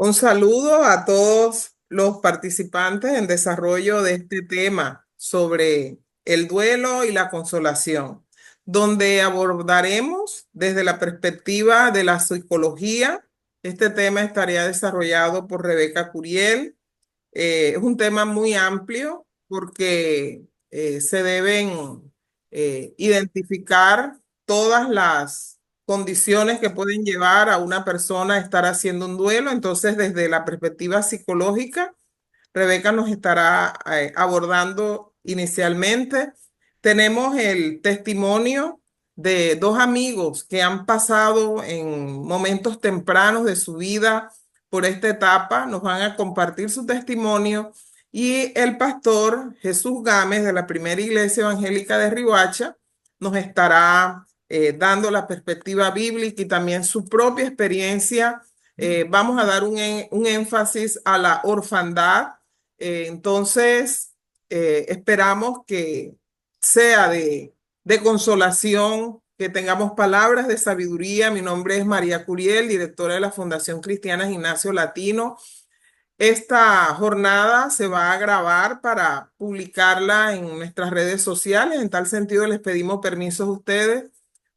Un saludo a todos los participantes en desarrollo de este tema sobre el duelo y la consolación, donde abordaremos desde la perspectiva de la psicología. Este tema estaría desarrollado por Rebeca Curiel. Es un tema muy amplio porque se deben identificar todas las condiciones que pueden llevar a una persona a estar haciendo un duelo. Entonces, desde la perspectiva psicológica, Rebeca nos estará abordando inicialmente. Tenemos el testimonio de dos amigos que han pasado en momentos tempranos de su vida por esta etapa. Nos van a compartir su testimonio y el pastor Jesús Gámez de la Primera Iglesia Evangélica de Riohacha nos estará dando la perspectiva bíblica y también su propia experiencia. Vamos a dar un énfasis a la orfandad. Entonces, esperamos que sea de consolación, que tengamos palabras de sabiduría. Mi nombre es María Curiel, directora de la Fundación Cristiana Gimnasio Latino. Esta jornada se va a grabar para publicarla en nuestras redes sociales. En tal sentido, les pedimos permiso a ustedes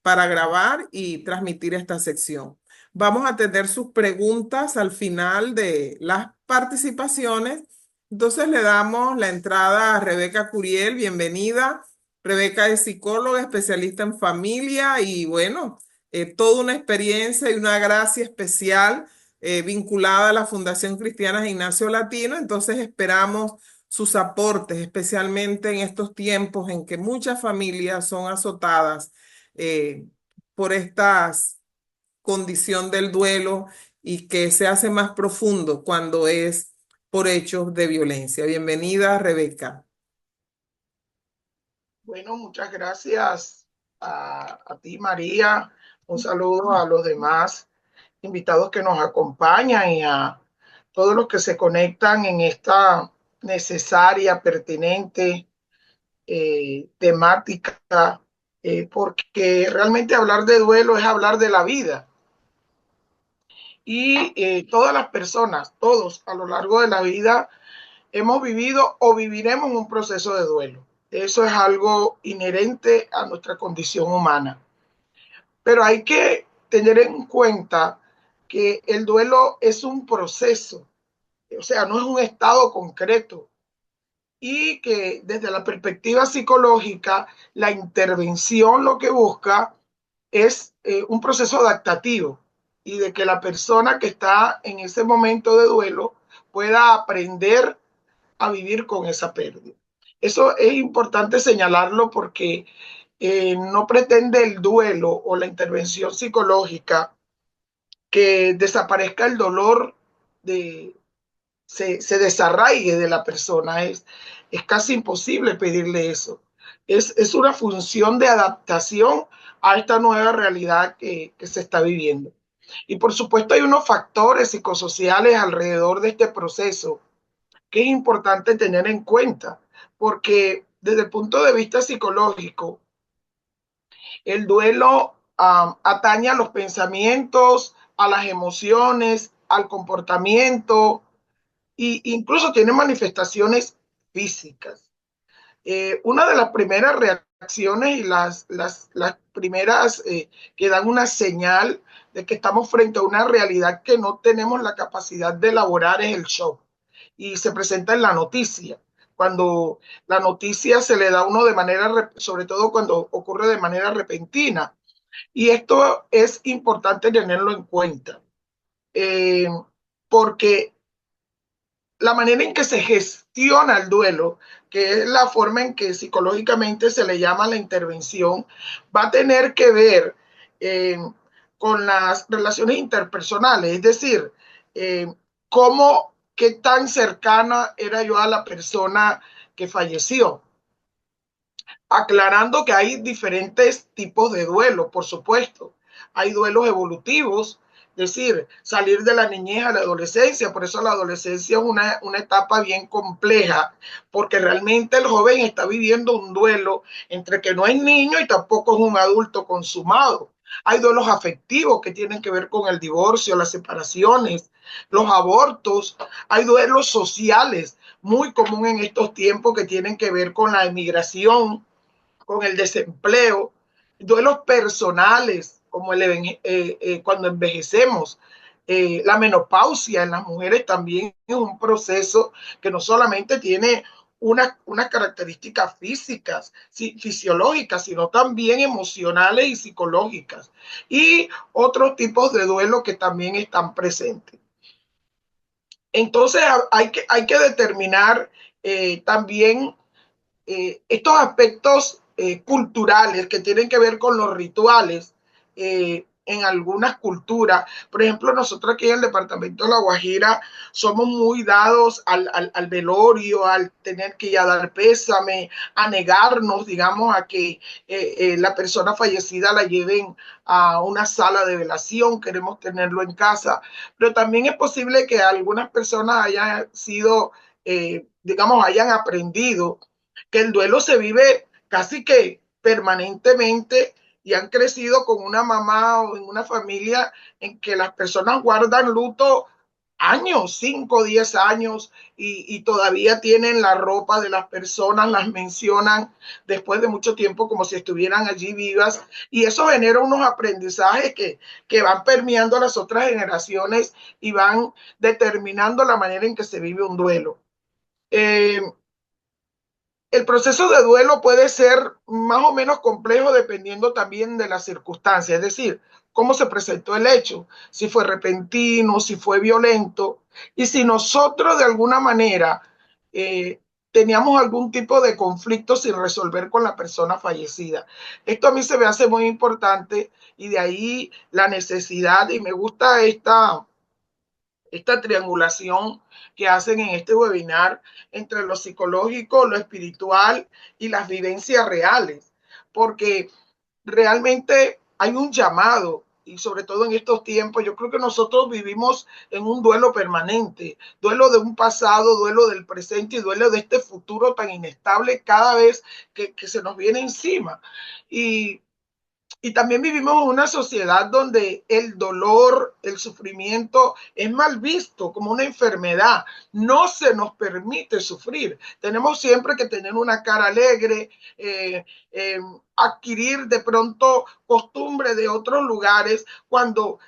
para grabar y transmitir esta sección. Vamos a tener sus preguntas al final de las participaciones. Entonces le damos la entrada a Rebeca Curiel. Bienvenida. Rebeca es psicóloga, especialista en familia y bueno, toda una experiencia y una gracia especial vinculada a la Fundación Cristiana Gimnasio Latino. Entonces esperamos sus aportes, especialmente en estos tiempos en que muchas familias son azotadas eh, por esta condición del duelo y que se hace más profundo cuando es por hechos de violencia. Bienvenida, Rebeca. Bueno, muchas gracias a ti, María. Un saludo a los demás invitados que nos acompañan y a todos los que se conectan en esta necesaria, pertinente temática, porque realmente hablar de duelo es hablar de la vida. Y todas las personas, todos a lo largo de la vida, hemos vivido o viviremos un proceso de duelo. Eso es algo inherente a nuestra condición humana. Pero hay que tener en cuenta que el duelo es un proceso, o sea, no es un estado concreto. Y que desde la perspectiva psicológica, la intervención lo que busca es un proceso adaptativo y de que la persona que está en ese momento de duelo pueda aprender a vivir con esa pérdida. Eso es importante señalarlo porque no pretende el duelo o la intervención psicológica que desaparezca el dolor, se desarraigue de la persona. Es casi imposible pedirle eso. Es una función de adaptación a esta nueva realidad que se está viviendo. Y por supuesto hay unos factores psicosociales alrededor de este proceso que es importante tener en cuenta, porque desde el punto de vista psicológico, el duelo atañe a los pensamientos, a las emociones, al comportamiento e incluso tiene manifestaciones físicas. Una de las primeras reacciones y las primeras que dan una señal de que estamos frente a una realidad que no tenemos la capacidad de elaborar es el shock. Y se presenta en la noticia. Cuando la noticia se le da a uno de manera, sobre todo cuando ocurre de manera repentina. Y esto es importante tenerlo en cuenta, eh, porque la manera en que se gestiona el duelo, que es la forma en que psicológicamente se le llama la intervención, va a tener que ver eh, con las relaciones interpersonales, es decir, cómo, qué tan cercana era yo a la persona que falleció. Aclarando que hay diferentes tipos de duelo, por supuesto. Hay duelos evolutivos, es decir, salir de la niñez a la adolescencia. Por eso la adolescencia es una etapa bien compleja, porque realmente el joven está viviendo un duelo entre que no es niño y tampoco es un adulto consumado. Hay duelos afectivos que tienen que ver con el divorcio, las separaciones, los abortos. Hay duelos sociales, muy común en estos tiempos, que tienen que ver con la emigración, con el desempleo. Duelos personales, como cuando envejecemos. La menopausia en las mujeres también es un proceso que no solamente tiene unas características físicas, fisiológicas, sino también emocionales y psicológicas. Y otros tipos de duelo que también están presentes. Entonces hay que determinar también estos aspectos culturales que tienen que ver con los rituales en algunas culturas. Por ejemplo, nosotros aquí en el departamento de La Guajira somos muy dados al velorio, al tener que ir a dar pésame, a negarnos, digamos, a que la persona fallecida la lleven a una sala de velación, queremos tenerlo en casa, pero también es posible que algunas personas hayan sido, digamos, hayan aprendido que el duelo se vive casi que permanentemente y han crecido con una mamá o en una familia en que las personas guardan luto años, 5, 10 años, y todavía tienen la ropa de las personas, las mencionan después de mucho tiempo como si estuvieran allí vivas, y eso genera unos aprendizajes que van permeando a las otras generaciones y van determinando la manera en que se vive un duelo. Eh, el proceso de duelo puede ser más o menos complejo dependiendo también de las circunstancias, es decir, cómo se presentó el hecho, si fue repentino, si fue violento, y si nosotros de alguna manera eh, teníamos algún tipo de conflicto sin resolver con la persona fallecida. Esto a mí se me hace muy importante y de ahí la necesidad, y me gusta esta triangulación que hacen en este webinar entre lo psicológico, lo espiritual y las vivencias reales, porque realmente hay un llamado y sobre todo en estos tiempos, yo creo que nosotros vivimos en un duelo permanente, duelo de un pasado, duelo del presente y duelo de este futuro tan inestable cada vez que se nos viene encima. Y también vivimos en una sociedad donde el dolor, el sufrimiento es mal visto como una enfermedad. No se nos permite sufrir. Tenemos siempre que tener una cara alegre, eh, eh, adquirir de pronto costumbre de otros lugares cuando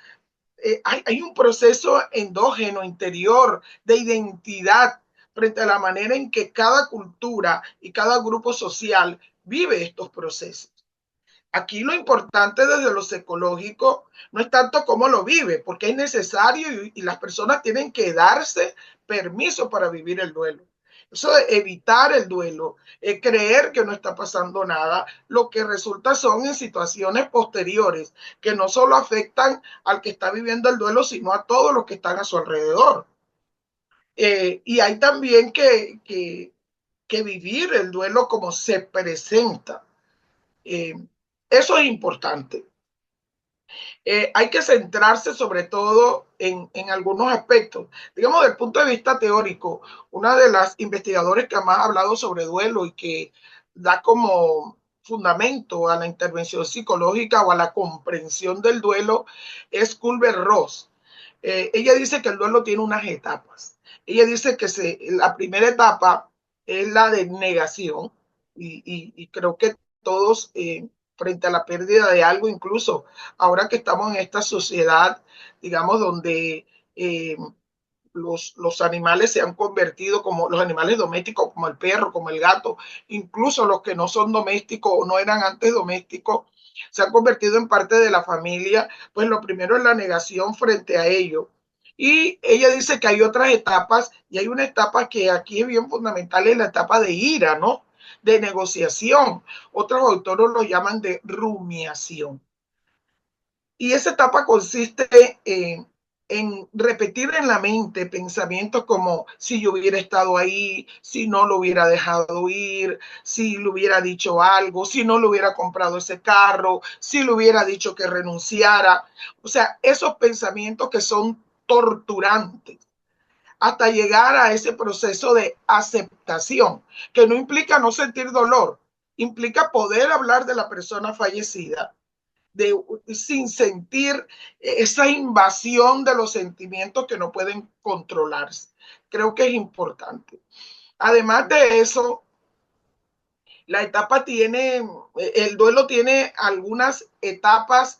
hay un proceso endógeno, interior, de identidad frente a la manera en que cada cultura y cada grupo social vive estos procesos. Aquí lo importante desde lo psicológico no es tanto cómo lo vive, porque es necesario y las personas tienen que darse permiso para vivir el duelo. Eso de evitar el duelo, creer que no está pasando nada, lo que resulta son en situaciones posteriores que no solo afectan al que está viviendo el duelo, sino a todos los que están a su alrededor. Y hay también que vivir el duelo como se presenta. Eh, Eso es importante. Hay que centrarse sobre todo en algunos aspectos. Digamos, desde el punto de vista teórico, una de las investigadoras que más ha hablado sobre duelo y que da como fundamento a la intervención psicológica o a la comprensión del duelo es Kübler-Ross. Ella dice que el duelo tiene unas etapas. Ella dice que la primera etapa es la de negación y creo que todos frente a la pérdida de algo, incluso ahora que estamos en esta sociedad, digamos, donde los animales se han convertido como los animales domésticos, como el perro, como el gato, incluso los que no son domésticos o no eran antes domésticos, se han convertido en parte de la familia, pues lo primero es la negación frente a ello. Y ella dice que hay otras etapas y hay una etapa que aquí es bien fundamental, es la etapa de ira, ¿no? De negociación. Otros autores lo llaman de rumiación. Y esa etapa consiste en repetir en la mente pensamientos como si yo hubiera estado ahí, si no lo hubiera dejado ir, si le hubiera dicho algo, si no le hubiera comprado ese carro, si le hubiera dicho que renunciara. O sea, esos pensamientos que son torturantes hasta llegar a ese proceso de aceptación, que no implica no sentir dolor, implica poder hablar de la persona fallecida, sin sentir esa invasión de los sentimientos que no pueden controlarse. Creo que es importante. Además de eso, la etapa tiene, el duelo tiene algunas etapas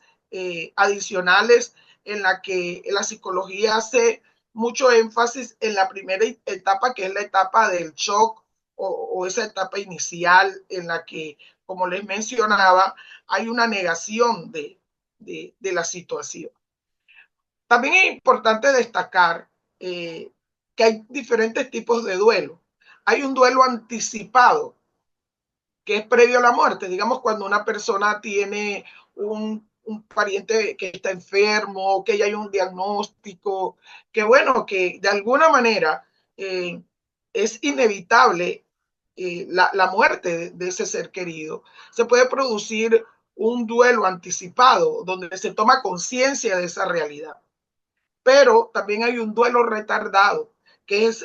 adicionales en la que la psicología hace mucho énfasis en la primera etapa, que es la etapa del shock o esa etapa inicial en la que, como les mencionaba, hay una negación de la situación. También es importante destacar que hay diferentes tipos de duelo. Hay un duelo anticipado, que es previo a la muerte. Digamos, cuando una persona tiene un pariente que está enfermo, que ya hay un diagnóstico, que bueno, que de alguna manera es inevitable la muerte de ese ser querido. Se puede producir un duelo anticipado donde se toma conciencia de esa realidad. Pero también hay un duelo retardado, que es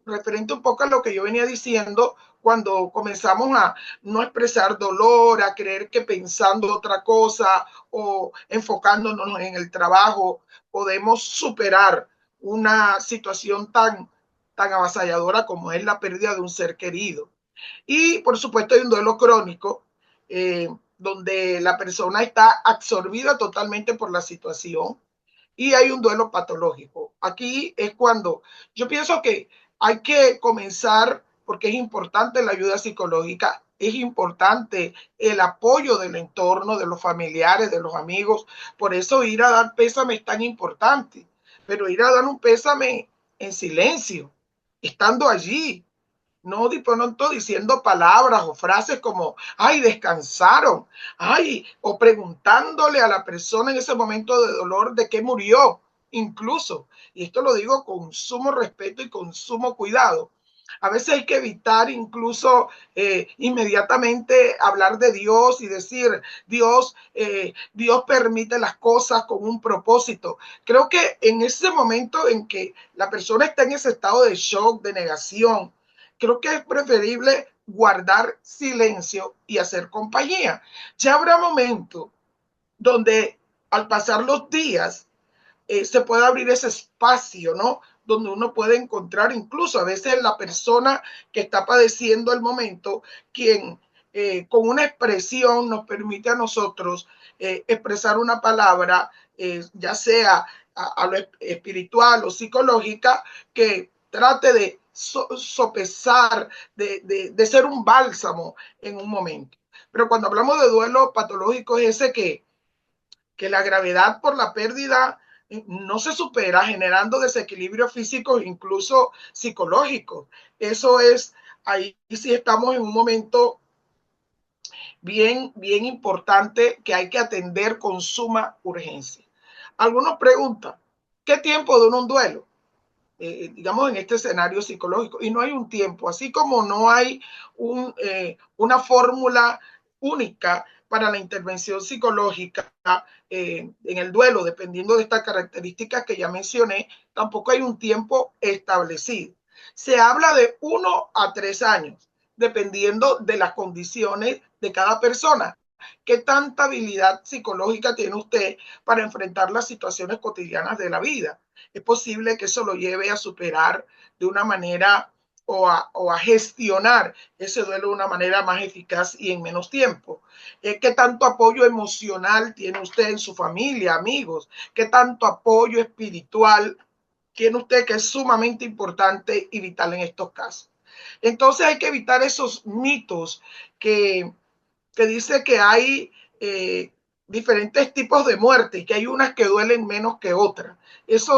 referente un poco a lo que yo venía diciendo cuando comenzamos a no expresar dolor, a creer que pensando otra cosa o enfocándonos en el trabajo podemos superar una situación tan avasalladora como es la pérdida de un ser querido. Y por supuesto hay un duelo crónico, donde la persona está absorbida totalmente por la situación, y hay un duelo patológico. Aquí es cuando yo pienso que hay que comenzar, porque es importante la ayuda psicológica, es importante el apoyo del entorno, de los familiares, de los amigos. Por eso ir a dar pésame es tan importante, pero ir a dar un pésame en silencio, estando allí, no de pronto diciendo palabras o frases como, ay, descansaron, ay, o preguntándole a la persona en ese momento de dolor de qué murió, incluso. Y esto lo digo con sumo respeto y con sumo cuidado. A veces hay que evitar incluso inmediatamente hablar de Dios y decir, Dios permite las cosas con un propósito. Creo que en ese momento en que la persona está en ese estado de shock, de negación, creo que es preferible guardar silencio y hacer compañía. Ya habrá momentos donde al pasar los días se puede abrir ese espacio, ¿no? Donde uno puede encontrar incluso a veces la persona que está padeciendo el momento, quien con una expresión nos permite a nosotros expresar una palabra, ya sea a lo espiritual o psicológica, que trate de sopesar, de ser un bálsamo en un momento. Pero cuando hablamos de duelo patológico es ese que la gravedad por la pérdida no se supera, generando desequilibrios físicos, incluso psicológicos. Eso es, ahí sí estamos en un momento bien importante que hay que atender con suma urgencia. Algunos preguntan, ¿qué tiempo dura un duelo? Digamos, en este escenario psicológico. Y no hay un tiempo, así como no hay una fórmula única para la intervención psicológica en el duelo, dependiendo de estas características que ya mencioné, tampoco hay un tiempo establecido. Se habla de 1 a 3 años, dependiendo de las condiciones de cada persona. ¿Qué tanta habilidad psicológica tiene usted para enfrentar las situaciones cotidianas de la vida? Es posible que eso lo lleve a superar de una manera o a gestionar ese duelo de una manera más eficaz y en menos tiempo. ¿Qué tanto apoyo emocional tiene usted en su familia, amigos? ¿Qué tanto apoyo espiritual tiene usted, que es sumamente importante y vital en estos casos? Entonces hay que evitar esos mitos que dice que hay diferentes tipos de muerte y que hay unas que duelen menos que otras. Ese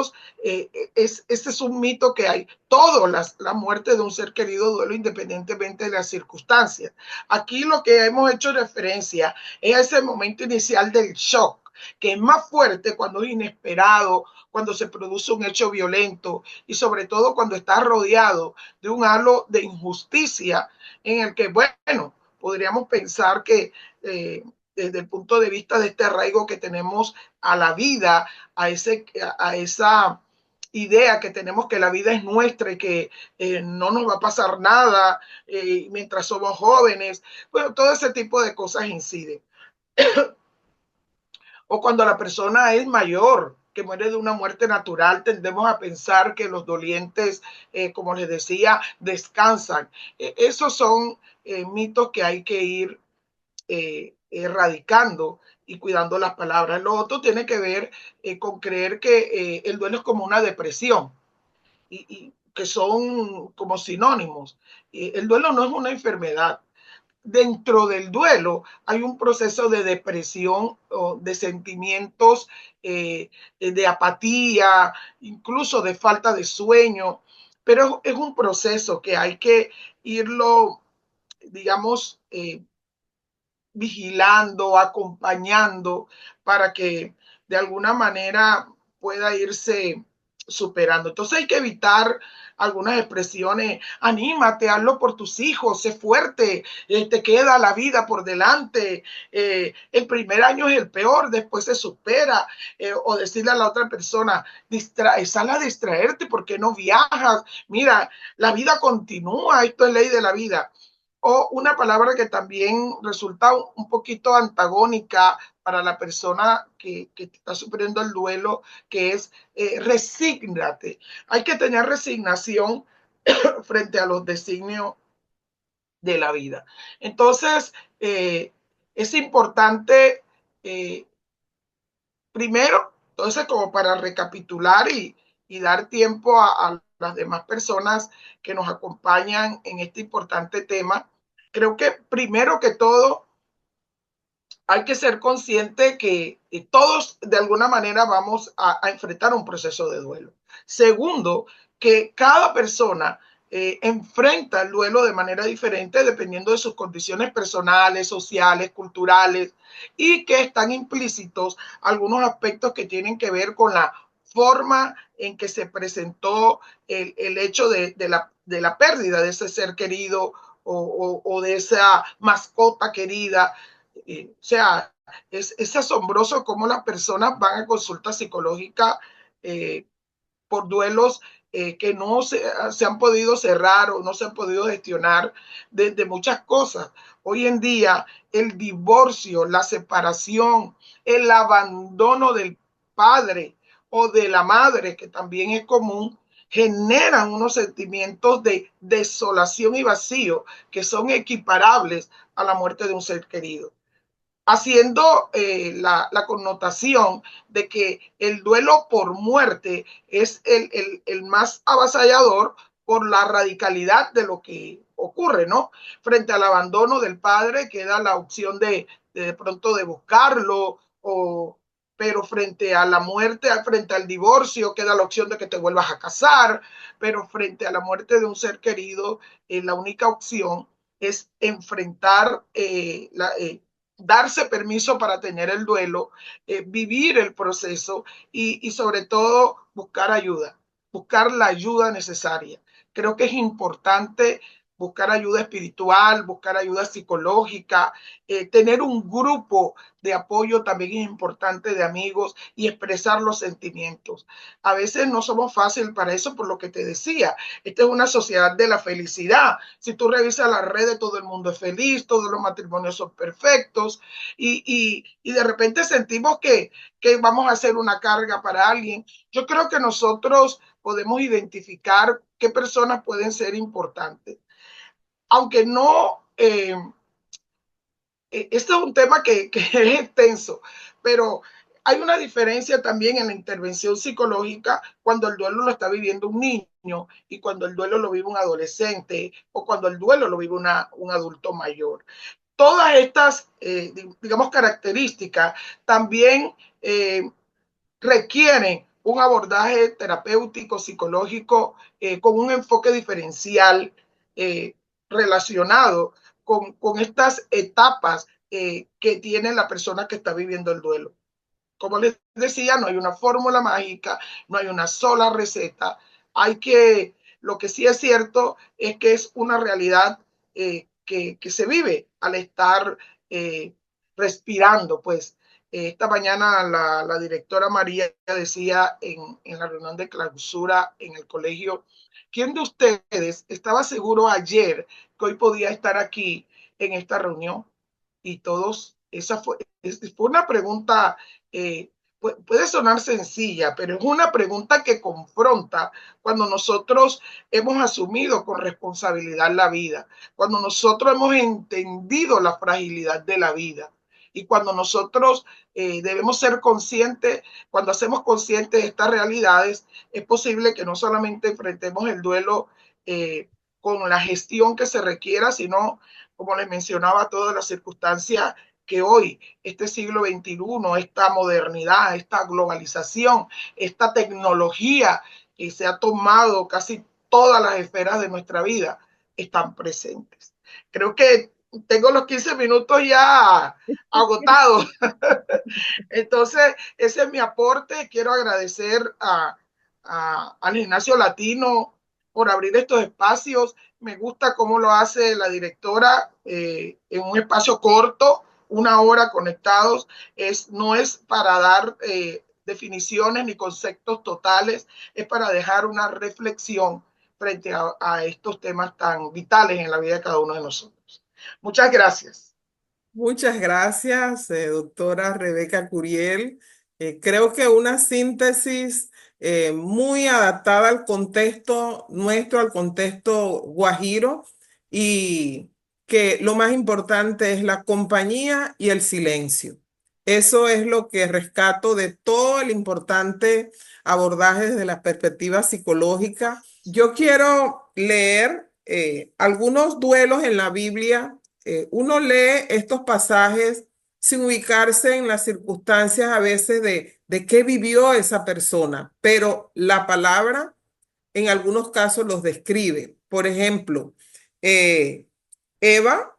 es un mito que hay. Todas la muerte de un ser querido duele independientemente de las circunstancias. Aquí lo que hemos hecho referencia es a ese momento inicial del shock, que es más fuerte cuando es inesperado, cuando se produce un hecho violento y sobre todo cuando está rodeado de un halo de injusticia en el que, bueno, podríamos pensar que desde el punto de vista de este arraigo que tenemos a la vida, a esa idea que tenemos que la vida es nuestra y que no nos va a pasar nada mientras somos jóvenes, bueno, todo ese tipo de cosas inciden. o cuando la persona es mayor, que muere de una muerte natural, tendemos a pensar que los dolientes, como les decía, descansan. Esos son mitos que hay que ir erradicando y cuidando las palabras. Lo otro tiene que ver con creer que el duelo es como una depresión y que son como sinónimos. El duelo no es una enfermedad. Dentro del duelo hay un proceso de depresión o de sentimientos de apatía, incluso de falta de sueño, pero es un proceso que hay que irlo, digamos, vigilando, acompañando para que de alguna manera pueda irse superando. Entonces hay que evitar algunas expresiones, anímate, hazlo por tus hijos, sé fuerte, te queda la vida por delante, el primer año es el peor, después se supera, o decirle a la otra persona, sal a distraerte, ¿por qué no viajas? Mira, la vida continúa, esto es ley de la vida. O una palabra que también resulta un poquito antagónica para la persona que está sufriendo el duelo, que es resígnate. Hay que tener resignación frente a los designios de la vida. Entonces, es importante, eh, primero, entonces, como para recapitular y dar tiempo a las demás personas que nos acompañan en este importante tema, creo que primero que todo hay que ser consciente que todos de alguna manera vamos a enfrentar un proceso de duelo. Segundo, que cada persona enfrenta el duelo de manera diferente dependiendo de sus condiciones personales, sociales, culturales, y que están implícitos algunos aspectos que tienen que ver con la forma en que se presentó el hecho de la pérdida de ese ser querido o de esa mascota querida. O sea, es asombroso cómo las personas van a consulta psicológica eh, por duelos que no se han podido cerrar o no se han podido gestionar de muchas cosas. Hoy en día, el divorcio, la separación, el abandono del padre o de la madre, que también es común, generan unos sentimientos de desolación y vacío que son equiparables a la muerte de un ser querido, haciendo la connotación de que el duelo por muerte es el más avasallador por la radicalidad de lo que ocurre, ¿no? Frente al abandono del padre queda la opción de pronto de buscarlo, pero frente a la muerte, frente al divorcio, queda la opción de que te vuelvas a casar, pero frente a la muerte de un ser querido, la única opción es enfrentar darse permiso para tener el duelo, vivir el proceso y sobre todo buscar la ayuda necesaria. Creo que es importante buscar ayuda espiritual, buscar ayuda psicológica, tener un grupo de apoyo también es importante, de amigos, y expresar los sentimientos. A veces no somos fáciles para eso, por lo que te decía, esta es una sociedad de la felicidad. Si tú revisas las redes, todo el mundo es feliz, todos los matrimonios son perfectos, y de repente sentimos que vamos a hacer una carga para alguien. Yo creo que nosotros podemos identificar qué personas pueden ser importantes. Aunque no, este es un tema que es extenso, pero hay una diferencia también en la intervención psicológica cuando el duelo lo está viviendo un niño y cuando el duelo lo vive un adolescente o cuando el duelo lo vive un adulto mayor. Todas estas, digamos, características también requieren un abordaje terapéutico, psicológico, con un enfoque diferencial eh, relacionado con estas etapas que tiene la persona que está viviendo el duelo. Como les decía, no hay una fórmula mágica, no hay una sola receta. Lo que sí es cierto es que es una realidad que se vive al estar respirando, pues. Esta mañana la directora María decía en la reunión de clausura en el colegio, ¿quién de ustedes estaba seguro ayer que hoy podía estar aquí en esta reunión? Y todos Esa fue una pregunta, eh, puede sonar sencilla, pero es una pregunta que confronta cuando nosotros hemos asumido con responsabilidad la vida, cuando nosotros hemos entendido la fragilidad de la vida y cuando nosotros debemos ser conscientes, cuando hacemos conscientes de estas realidades, es posible que no solamente enfrentemos el duelo con la gestión que se requiera, sino, como les mencionaba, todas las circunstancias que hoy, este siglo XXI, esta modernidad, esta globalización, esta tecnología que se ha tomado casi todas las esferas de nuestra vida, están presentes. Creo que tengo los 15 minutos ya agotados. Entonces, ese es mi aporte. Quiero agradecer al Gimnasio Latino por abrir estos espacios. Me gusta cómo lo hace la directora en un espacio corto, una hora conectados. No es para dar definiciones ni conceptos totales, es para dejar una reflexión frente a estos temas tan vitales en la vida de cada uno de nosotros. Muchas gracias. Muchas gracias, doctora Rebeca Curiel. Creo que una síntesis muy adaptada al contexto nuestro, al contexto guajiro, y que lo más importante es la compañía y el silencio. Eso es lo que rescato de todo el importante abordaje desde la perspectiva psicológica. Yo quiero leer algunos duelos en la Biblia. Uno lee estos pasajes sin ubicarse en las circunstancias a veces de qué vivió esa persona, pero la palabra en algunos casos los describe. Por ejemplo, eh, Eva,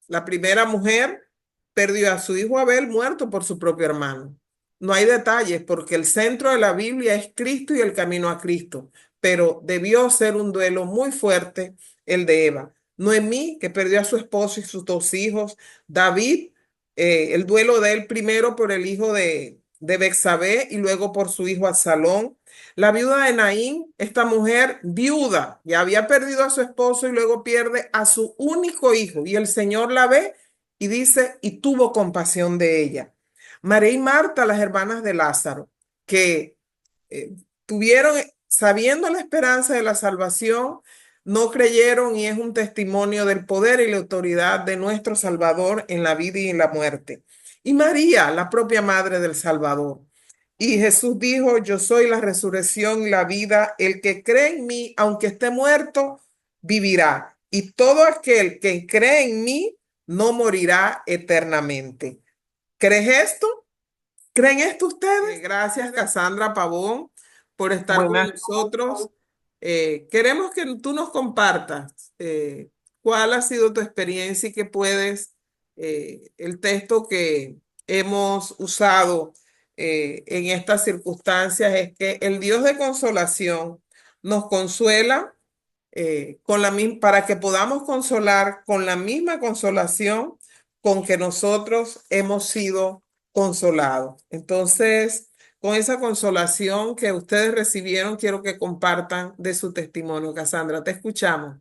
la primera mujer, perdió a su hijo Abel muerto por su propio hermano. No hay detalles porque el centro de la Biblia es Cristo y el camino a Cristo, pero debió ser un duelo muy fuerte el de Eva. Noemí, que perdió a su esposo y sus dos hijos. David, el duelo de él primero por el hijo de Bexabé y luego por su hijo Absalón. La viuda de Naín, esta mujer viuda, ya había perdido a su esposo y luego pierde a su único hijo. Y el Señor la ve y dice, y tuvo compasión de ella. María y Marta, las hermanas de Lázaro, que eh, tuvieron, sabiendo la esperanza de la salvación, no creyeron, y es un testimonio del poder y la autoridad de nuestro Salvador en la vida y en la muerte. Y María, la propia madre del Salvador. Y Jesús dijo, yo soy la resurrección y la vida, el que cree en mí, aunque esté muerto, vivirá. Y todo aquel que cree en mí no morirá eternamente. ¿Crees esto? ¿Creen esto ustedes? Gracias, Cassandra Pavón, por estar con Buenas, nosotros. Queremos que tú nos compartas cuál ha sido tu experiencia y que puedes, el texto que hemos usado en estas circunstancias es que el Dios de consolación nos consuela con para que podamos consolar con la misma consolación con que nosotros hemos sido consolados. Entonces, con esa consolación que ustedes recibieron, quiero que compartan de su testimonio. Cassandra, te escuchamos.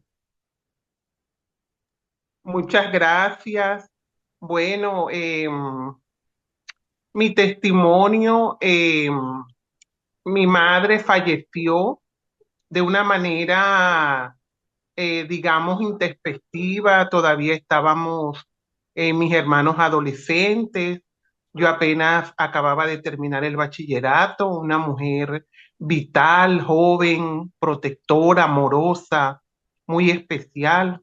muchas gracias. Bueno, mi testimonio, mi madre falleció de una manera, digamos, intempestiva. Todavía estábamos mis hermanos adolescentes. Yo apenas acababa de terminar el bachillerato, una mujer vital, joven, protectora, amorosa, muy especial.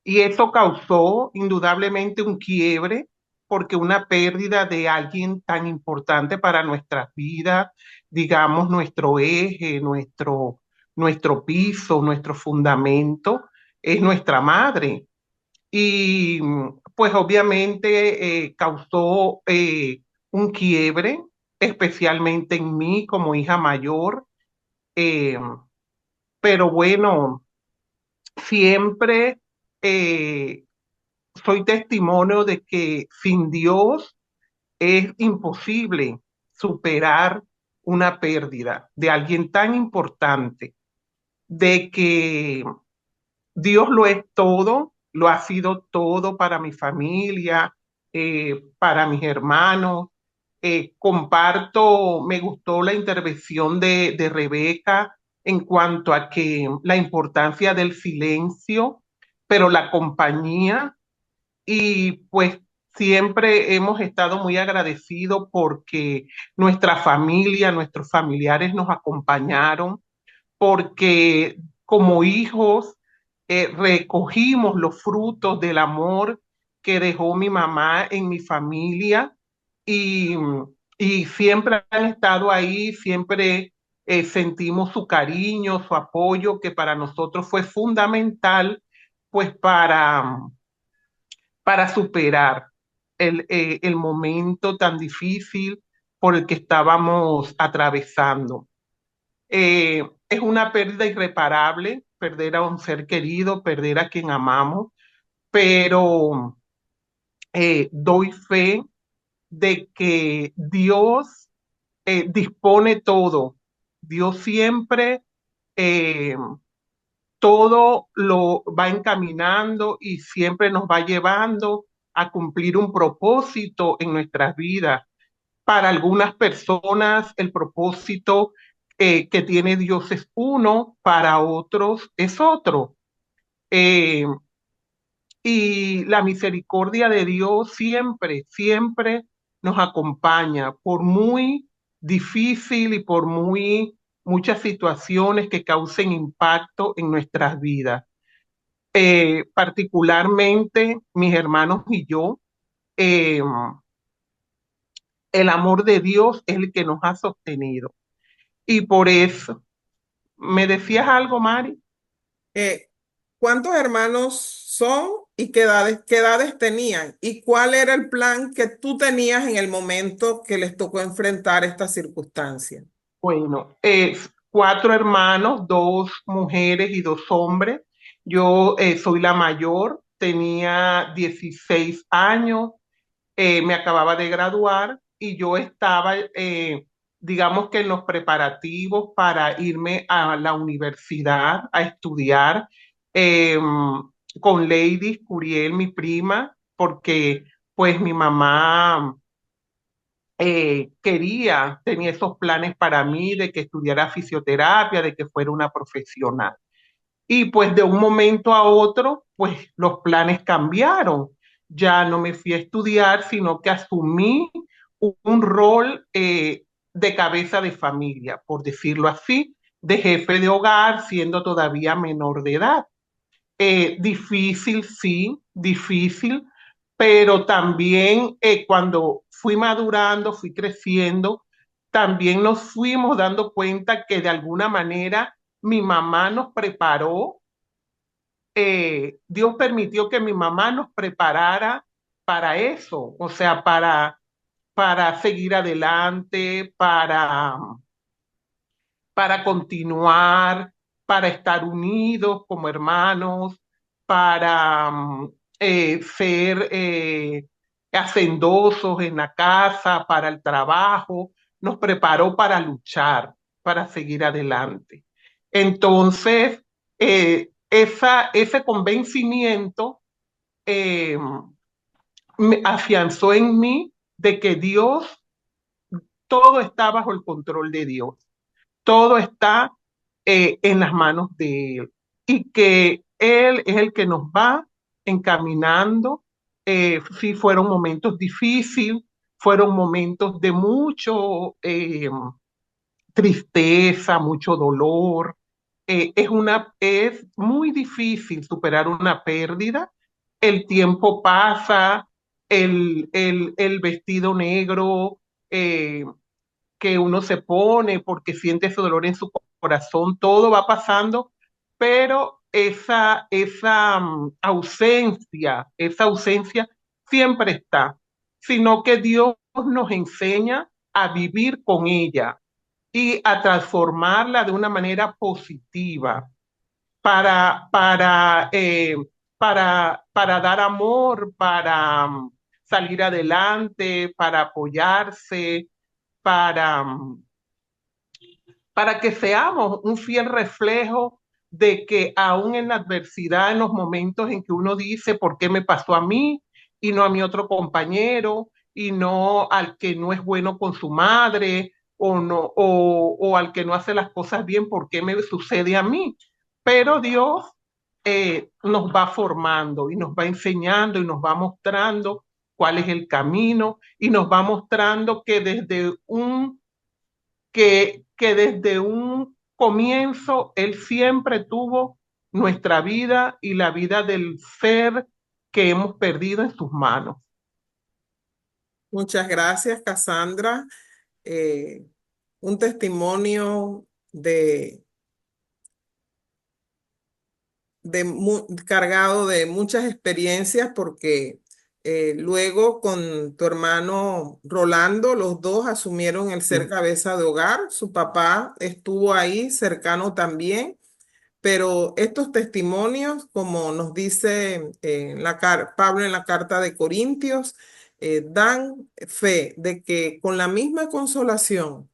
Y eso causó indudablemente un quiebre, porque una pérdida de alguien tan importante para nuestras vidas, digamos, nuestro eje, nuestro piso, nuestro fundamento, es nuestra madre. Y pues obviamente causó un quiebre, especialmente en mí como hija mayor. eh, pero bueno, siempre eh, soy testimonio de que sin Dios es imposible superar una pérdida de alguien tan importante, de que Dios lo es todo, lo ha sido todo para mi familia, para mis hermanos. Comparto, me gustó la intervención de Rebeca en cuanto a que la importancia del silencio, pero la compañía, y pues siempre hemos estado muy agradecidos porque nuestra familia, nuestros familiares nos acompañaron, porque como hijos recogimos los frutos del amor que dejó mi mamá en mi familia, y, y siempre han estado ahí, siempre sentimos su cariño, su apoyo, que para nosotros fue fundamental, pues para superar el momento tan difícil por el que estábamos atravesando. Es una pérdida irreparable, perder a un ser querido, perder a quien amamos, pero doy fe de que Dios dispone todo. Dios siempre eh, todo lo va encaminando y siempre nos va llevando a cumplir un propósito en nuestras vidas. Para algunas personas el propósito que tiene Dios es uno, para otros es otro. Eh, y la misericordia de Dios siempre, siempre nos acompaña, por muy difícil y por muchas situaciones que causen impacto en nuestras vidas. Particularmente mis hermanos y yo, eh, el amor de Dios es el que nos ha sostenido. Y por eso, ¿me decías algo, Mari? Eh, ¿Cuántos hermanos son y qué edades tenían? ¿Y cuál era el plan que tú tenías en el momento que les tocó enfrentar esta circunstancia? Bueno, cuatro hermanos, dos mujeres y dos hombres. Yo soy la mayor, tenía 16 años, me acababa de graduar y yo estaba, digamos que en los preparativos para irme a la universidad a estudiar con Lady Curiel, mi prima, porque pues mi mamá tenía esos planes para mí de que estudiara fisioterapia, de que fuera una profesional. Y pues de un momento a otro, pues los planes cambiaron. Ya no me fui a estudiar, sino que asumí un rol de cabeza de familia, por decirlo así, de jefe de hogar, siendo todavía menor de edad. Difícil, sí, difícil, pero también cuando fui madurando, fui creciendo, también nos fuimos dando cuenta que de alguna manera mi mamá nos preparó. Dios permitió que mi mamá nos preparara para eso, o sea, para seguir adelante, para continuar, para estar unidos como hermanos, para ser hacendosos en la casa, para el trabajo, nos preparó para luchar, para seguir adelante. Entonces, ese convencimiento eh, me afianzó en mí de que Dios, todo está bajo el control de Dios, todo está en las manos de Él y que Él es el que nos va encaminando. Sí, fueron momentos difíciles, fueron momentos de mucho tristeza, mucho dolor. Es muy difícil superar una pérdida. El tiempo pasa, el vestido negro eh, que uno se pone porque siente ese dolor en su corazón, todo va pasando, pero esa ausencia siempre está, sino que Dios nos enseña a vivir con ella y a transformarla de una manera positiva para, para, eh, para dar amor, para salir adelante, para apoyarse, para, para que seamos un fiel reflejo de que aún en la adversidad, en los momentos en que uno dice, ¿por qué me pasó a mí? y no a mi otro compañero, y no al que no es bueno con su madre, o no, o al que no hace las cosas bien, ¿por qué me sucede a mí? Pero Dios nos va formando y nos va enseñando y nos va mostrando cuál es el camino y nos va mostrando que desde un comienzo Él siempre tuvo nuestra vida y la vida del ser que hemos perdido en sus manos. Muchas gracias, Cassandra. Eh, un testimonio cargado de muchas experiencias porque luego con tu hermano Rolando, los dos asumieron el ser cabeza de hogar. Su papá estuvo ahí cercano también, pero estos testimonios, como nos dice Pablo en la carta de Corintios, dan fe de que con la misma consolación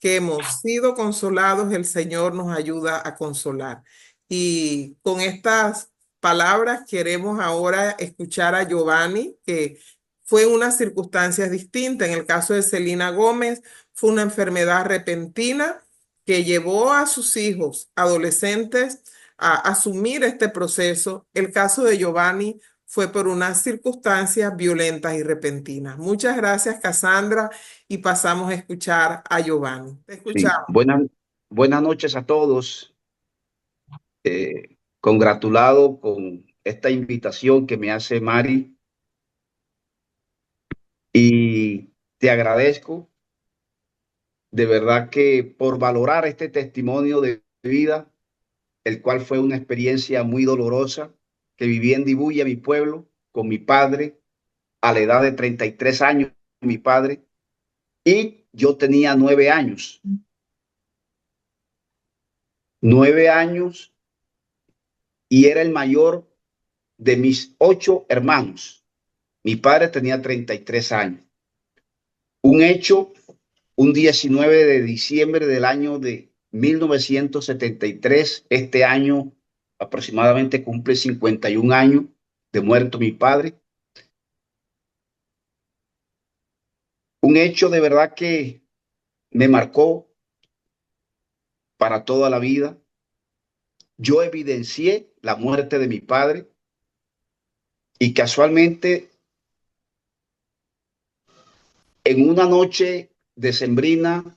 que hemos sido consolados, el Señor nos ayuda a consolar. Y con estas palabras queremos ahora escuchar a Giovanni, que fue en unas circunstancias distintas. En el caso de Celina Gómez, fue una enfermedad repentina que llevó a sus hijos adolescentes a asumir este proceso. El caso de Giovanni fue por unas circunstancias violentas y repentinas. Muchas gracias, Cassandra, y pasamos a escuchar a Giovanni. Te Sí, escuchamos. buenas noches a todos. Congratulado con esta invitación que me hace Mari y te agradezco de verdad que por valorar este testimonio de vida, el cual fue una experiencia muy dolorosa que viví en Dibuya, mi pueblo, con mi padre a la edad de 33 años, mi padre, y yo tenía 9 años. 9 años y era el mayor de mis 8 hermanos. Mi padre tenía 33 años. Un hecho, un 19 de diciembre del año de 1973, este año aproximadamente cumple 51 años de muerto mi padre. Un hecho de verdad que me marcó para toda la vida. Yo evidencié la muerte de mi padre y casualmente en una noche decembrina,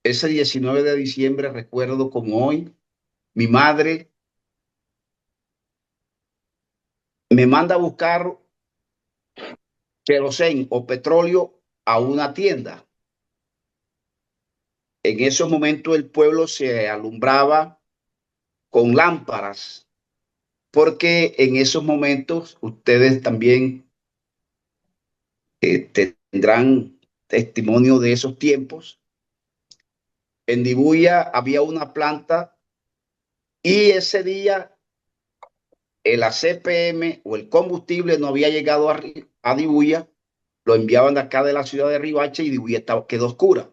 ese 19 de diciembre, recuerdo como hoy, mi madre me manda a buscar querosén o petróleo a una tienda. En esos momentos el pueblo se alumbraba con lámparas, porque en esos momentos ustedes también tendrán testimonio de esos tiempos. En Dibuya había una planta y ese día el ACPM o el combustible no había llegado a Dibuya, lo enviaban de acá de la ciudad de Riohacha y Dibuya quedó oscura.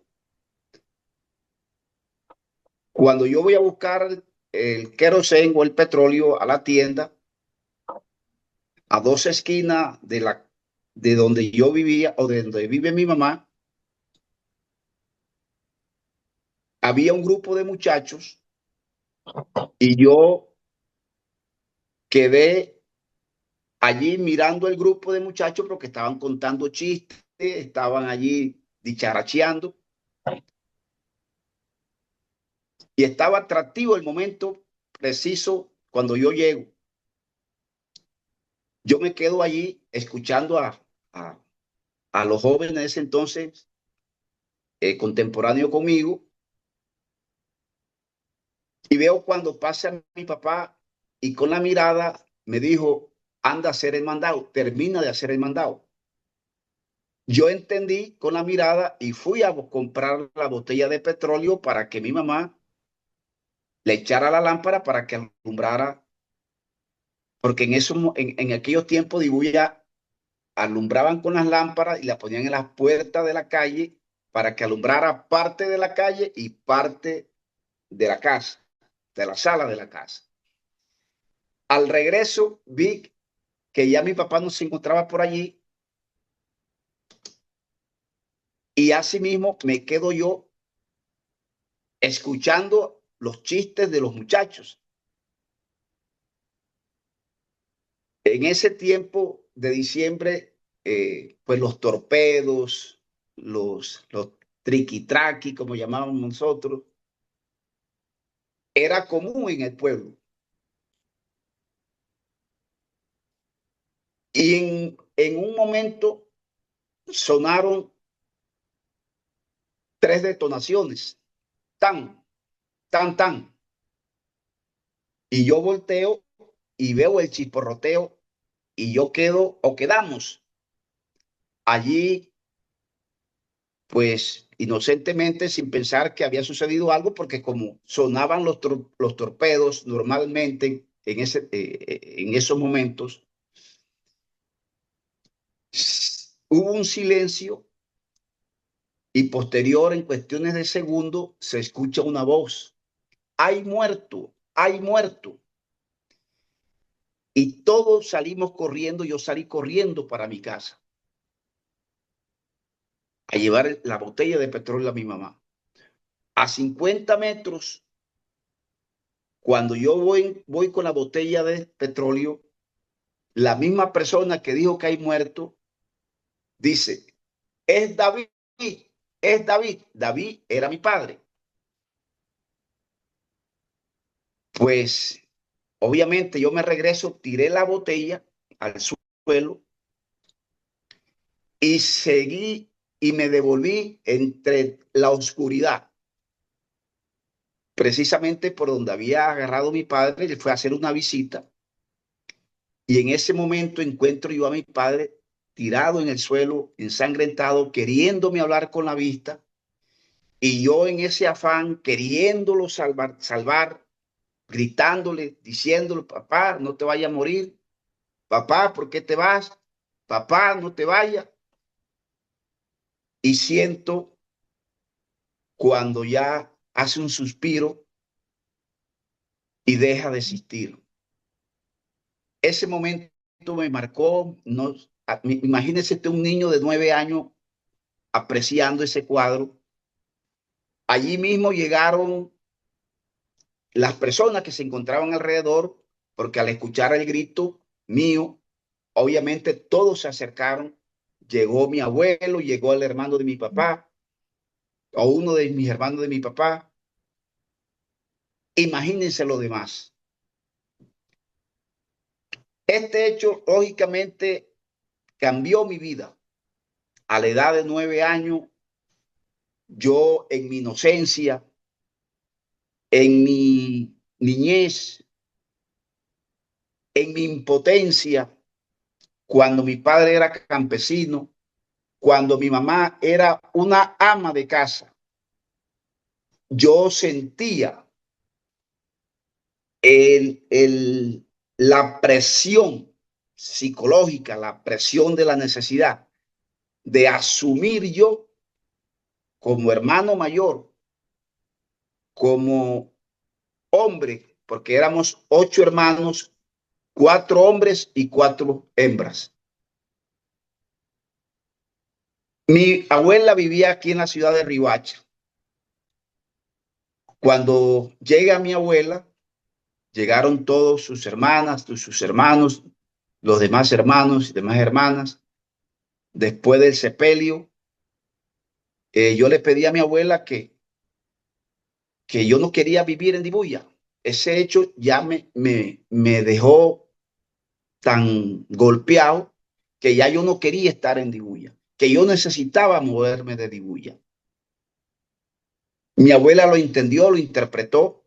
Cuando yo voy a buscar el querosén o el petróleo a la tienda, a 2 esquinas de donde yo vivía o de donde vive mi mamá, había un grupo de muchachos y yo quedé allí mirando el grupo de muchachos porque estaban contando chistes, estaban allí dicharacheando y estaba atractivo el momento preciso cuando yo llego. Yo me quedo allí escuchando a los jóvenes de ese entonces, contemporáneo conmigo, y veo cuando pasa mi papá y con la mirada me dijo, anda a hacer el mandado, termina de hacer el mandado. Yo entendí con la mirada y fui a comprar la botella de petróleo para que mi mamá le echara la lámpara para que alumbrara, porque en aquellos tiempos Dibuya alumbraban con las lámparas y la ponían en las puertas de la calle para que alumbrara parte de la calle y parte de la casa, de la sala de la casa. Al regreso vi que ya mi papá no se encontraba por allí, y asimismo me quedo yo escuchando los chistes de los muchachos. En ese tiempo de diciembre, pues los torpedos, los triqui-traqui, como llamábamos nosotros, era común en el pueblo. Y en un momento sonaron 3 detonaciones, tan, tan, tan. Y yo volteo y veo el chisporroteo y yo quedo o quedamos allí, pues inocentemente, sin pensar que había sucedido algo, porque como sonaban los torpedos normalmente en esos momentos, hubo un silencio y posterior, en cuestiones de segundos, se escucha una voz: hay muerto, hay muerto. Y todos salimos corriendo, yo salí corriendo para mi casa a llevar la botella de petróleo a mi mamá. A 50 metros, cuando yo voy con la botella de petróleo, la misma persona que dijo que hay muerto dice: es David, es David. David era mi padre. Pues obviamente yo me regreso, tiré la botella al suelo y seguí y me devolví entre la oscuridad, precisamente por donde había agarrado mi padre. Le fue a hacer una visita y en ese momento encuentro yo a mi padre tirado en el suelo, ensangrentado, queriéndome hablar con la vista, y yo en ese afán queriéndolo salvar, gritándole, diciéndole: papá, no te vayas a morir, papá, ¿por qué te vas? Papá, no te vayas. Y siento cuando ya hace un suspiro y deja de existir. Ese momento me marcó. No, imagínese un niño de 9 años apreciando ese cuadro. Allí mismo llegaron las personas que se encontraban alrededor, porque al escuchar el grito mío, obviamente todos se acercaron. Llegó mi abuelo, llegó el hermano de mi papá, o uno de mis hermanos de mi papá. Imagínense lo demás. Este hecho, lógicamente, cambió mi vida. A la edad de 9 años, yo en mi inocencia, en mi niñez, en mi impotencia, cuando mi padre era campesino, cuando mi mamá era una ama de casa, yo sentía la presión psicológica, la presión de la necesidad de asumir yo como hermano mayor, como hombre, porque éramos 8 hermanos, 4 hombres y 4 hembras. Mi abuela vivía aquí en la ciudad de Riohacha. Cuando llega mi abuela, llegaron todos sus hermanas, sus hermanos, los demás hermanos y demás hermanas. Después del sepelio, yo le pedí a mi abuela que yo no quería vivir en Dibuya. Ese hecho ya me dejó tan golpeado que ya yo no quería estar en Dibuya, que yo necesitaba moverme de Dibuya. Mi abuela lo entendió, lo interpretó,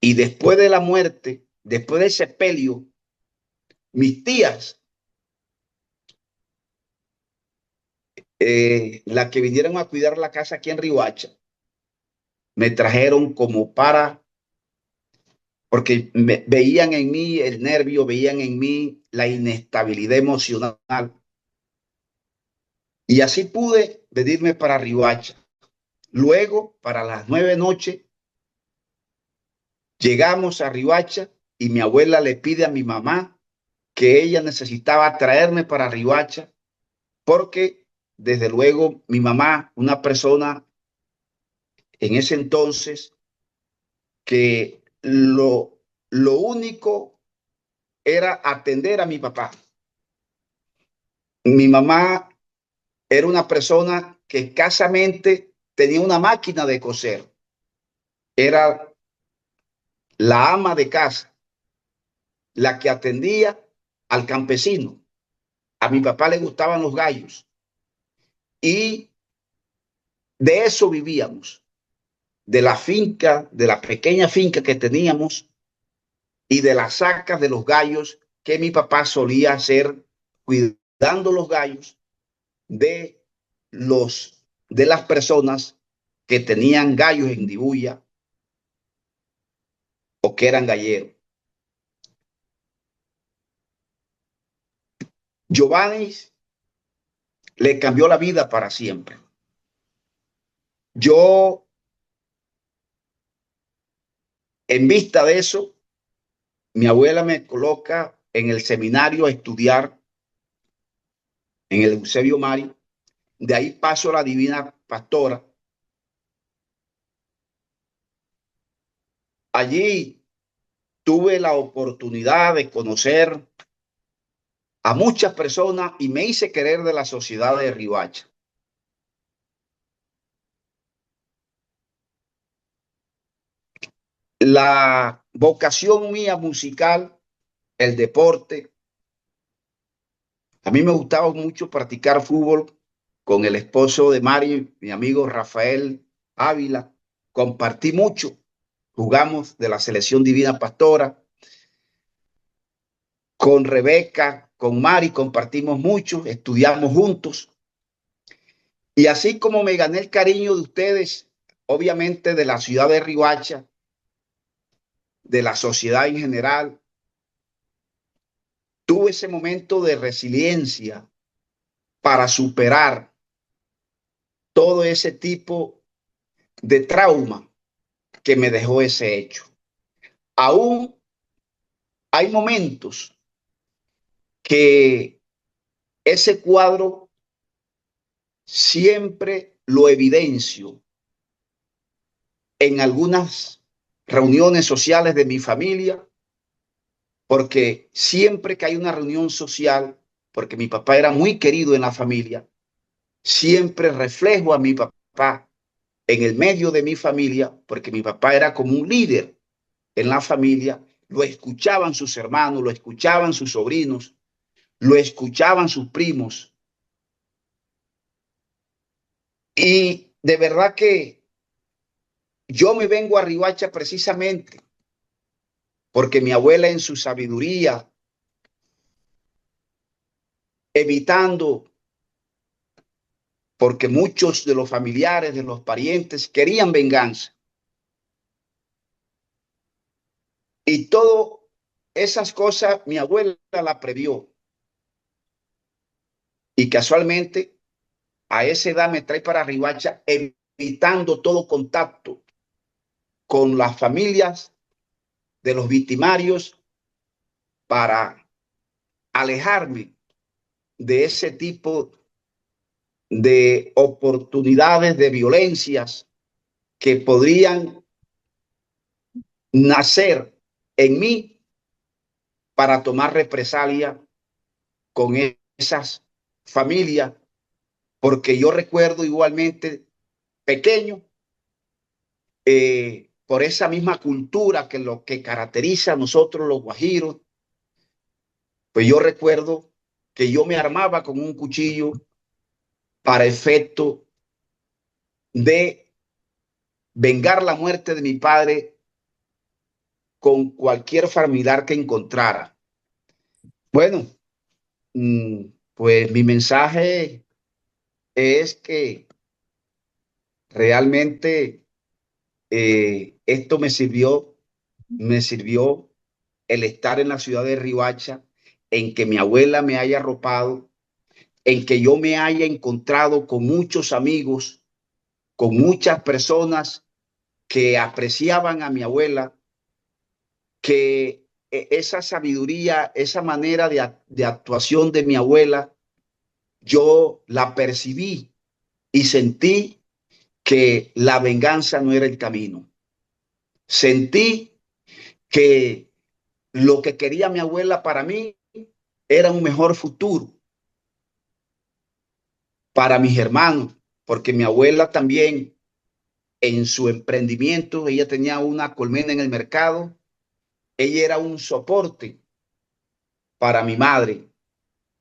y después de la muerte, después del sepelio, mis tías, las que vinieron a cuidar la casa aquí en Riohacha, me trajeron como porque veían en mí el nervio, veían en mí la inestabilidad emocional. Y así pude venirme para Riohacha. Luego, para las 9 de la noche, llegamos a Riohacha y mi abuela le pide a mi mamá que ella necesitaba traerme para Riohacha, porque desde luego mi mamá, una persona en ese entonces que lo único era atender a mi papá. Mi mamá era una persona que escasamente tenía una máquina de coser. Era la ama de casa, la que atendía al campesino. A mi papá le gustaban los gallos y de eso vivíamos, de la finca, de la pequeña finca que teníamos y de las sacas de los gallos que mi papá solía hacer cuidando los gallos de de las personas que tenían gallos en Dibuya o que eran galleros. Giovanni le cambió la vida para siempre. Yo, en vista de eso, mi abuela me coloca en el seminario a estudiar en el Eusebio Mari. De ahí paso a la Divina Pastora. Allí tuve la oportunidad de conocer a muchas personas y me hice querer de la sociedad de Riohacha. La vocación mía musical, el deporte, a mí me gustaba mucho practicar fútbol con el esposo de Mari, mi amigo Rafael Ávila. Compartí mucho, jugamos de la selección Divina Pastora. Con Rebeca, con Mari compartimos mucho, estudiamos juntos. Y así como me gané el cariño de ustedes, obviamente de la ciudad de Riohacha, de la sociedad en general, tuve ese momento de resiliencia para superar todo ese tipo de trauma que me dejó ese hecho. Aún hay momentos que ese cuadro siempre lo evidencio en algunas reuniones sociales de mi familia, porque siempre que hay una reunión social, porque mi papá era muy querido en la familia, siempre reflejo a mi papá en el medio de mi familia, porque mi papá era como un líder en la familia, lo escuchaban sus hermanos, lo escuchaban sus sobrinos, lo escuchaban sus primos. Y de verdad que yo me vengo a Riohacha precisamente porque mi abuela en su sabiduría, evitando, porque muchos de los familiares, de los parientes querían venganza. Y todas esas cosas mi abuela la previó. Y casualmente a esa edad me trae para Riohacha evitando todo contacto con las familias de los victimarios para alejarme de ese tipo de oportunidades de violencias que podrían nacer en mí para tomar represalia con esas familias, porque yo recuerdo igualmente pequeño, por esa misma cultura que lo que caracteriza a nosotros los guajiros, pues yo recuerdo que yo me armaba con un cuchillo para efecto de vengar la muerte de mi padre con cualquier familiar que encontrara. Bueno, pues mi mensaje es que realmente esto me sirvió el estar en la ciudad de Riohacha, en que mi abuela me haya arropado, en que yo me haya encontrado con muchos amigos, con muchas personas que apreciaban a mi abuela, que esa sabiduría, esa manera de actuación de mi abuela, yo la percibí y sentí que la venganza no era el camino. Sentí que lo que quería mi abuela para mí era un mejor futuro para mis hermanos, porque mi abuela también en su emprendimiento, ella tenía una colmena en el mercado, ella era un soporte para mi madre.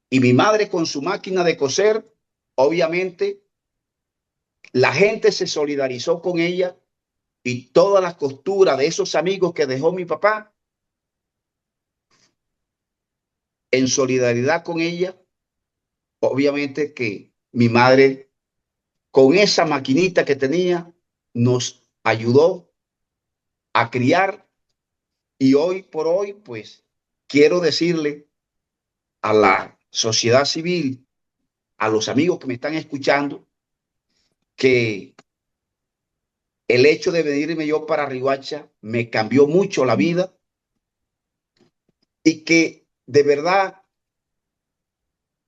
Y mi madre con su máquina de coser, obviamente, la gente se solidarizó con ella y todas las costuras de esos amigos que dejó mi papá, en solidaridad con ella, obviamente que mi madre, con esa maquinita que tenía, nos ayudó a criar y hoy por hoy, pues, quiero decirle a la sociedad civil, a los amigos que me están escuchando, que el hecho de venirme yo para Riohacha me cambió mucho la vida y que de verdad